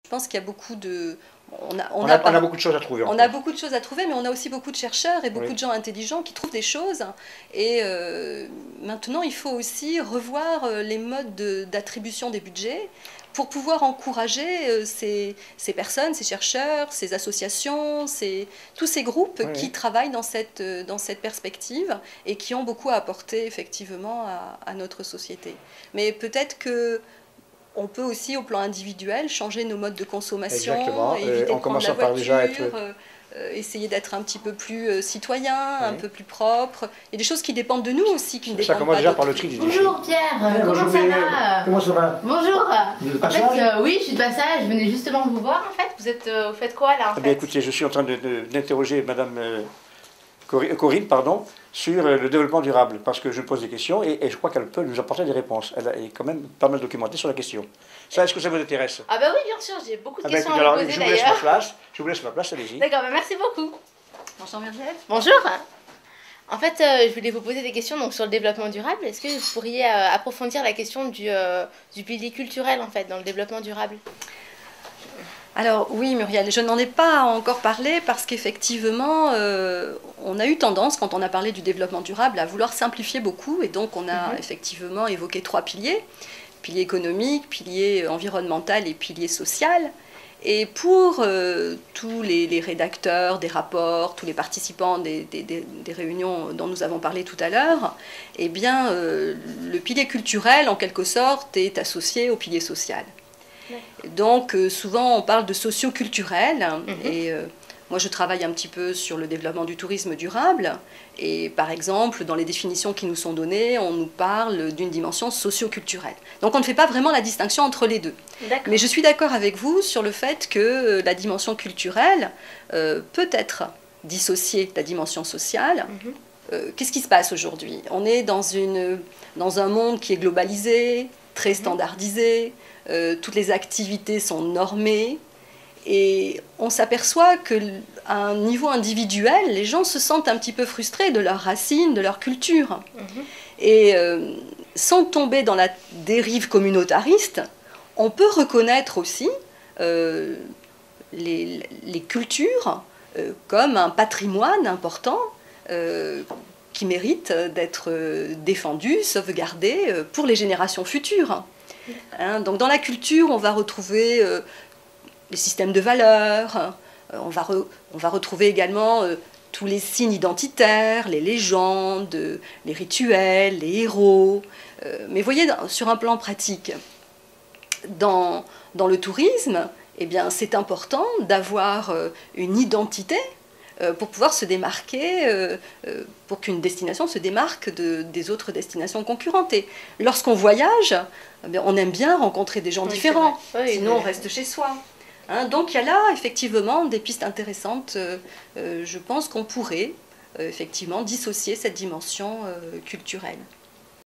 Je pense qu'il y a beaucoup de... On a beaucoup de choses à trouver. On a beaucoup de choses à trouver, mais on a aussi beaucoup de chercheurs et beaucoup de gens intelligents qui trouvent des choses. Et maintenant, il faut aussi revoir les modes d'attribution des budgets pour pouvoir encourager ces personnes, ces chercheurs, ces associations, tous ces groupes qui travaillent dans cette perspective et qui ont beaucoup à apporter effectivement à notre société. Mais peut-être que on peut aussi, au plan individuel, changer nos modes de consommation, éviter de prendre la voiture, essayer d'être un petit peu plus citoyen, un peu plus propre. Il y a des choses qui dépendent de nous aussi, qui ne dépendent pas d'autres. Ça commence déjà par le tri des déchets. Bonjour Pierre, comment ça va? Comment ça va? Bonjour. En fait, oui, je suis de passage, je venais justement vous voir en fait. Vous faites quoi là en fait? Bien écoutez, je suis en train d'interroger Madame Corinne, pardon, sur le développement durable, parce que je pose des questions et je crois qu'elle peut nous apporter des réponses. Elle est quand même pas mal documentée sur la question. Ça, est-ce que ça vous intéresse? Ah bah oui, bien sûr, j'ai beaucoup de questions écoutez, à vous poser d'ailleurs. Je vous laisse ma place, allez-y. D'accord, bah merci beaucoup. Bonjour Muriel. Bonjour. En fait, je voulais vous poser des questions donc, sur le développement durable. Est-ce que vous pourriez approfondir la question du pilier culturel en fait, dans le développement durable? Alors oui Muriel, je n'en ai pas encore parlé parce qu'effectivement on a eu tendance, quand on a parlé du développement durable, à vouloir simplifier beaucoup et donc on a effectivement évoqué 3 piliers, pilier économique, pilier environnemental et pilier social. Et pour tous les rédacteurs des rapports, tous les participants des réunions dont nous avons parlé tout à l'heure, eh bien le pilier culturel en quelque sorte est associé au pilier social. Donc souvent on parle de socio-culturel et moi je travaille un petit peu sur le développement du tourisme durable et par exemple dans les définitions qui nous sont données on nous parle d'une dimension socio-culturelle. Donc on ne fait pas vraiment la distinction entre les deux. Mais je suis d'accord avec vous sur le fait que la dimension culturelle peut être dissociée de la dimension sociale. Qu'est-ce qui se passe aujourd'hui? On est dans un monde qui est globalisé, très standardisé, toutes les activités sont normées et on s'aperçoit qu'à un niveau individuel, les gens se sentent un petit peu frustrés de leurs racines, de leur culture. Et sans tomber dans la dérive communautariste, on peut reconnaître aussi les cultures comme un patrimoine important qui mérite d'être défendu, sauvegardé pour les générations futures. Donc dans la culture, on va retrouver les systèmes de valeurs, on va retrouver également tous les signes identitaires, les légendes, les rituels, les héros. Mais voyez, sur un plan pratique, dans le tourisme, eh bien, c'est important d'avoir une identité pour pouvoir se démarquer, pour qu'une destination se démarque des autres destinations concurrentes. Et lorsqu'on voyage, on aime bien rencontrer des gens différents, sinon on reste chez soi. Donc il y a là effectivement des pistes intéressantes. Je pense qu'on pourrait effectivement dissocier cette dimension culturelle.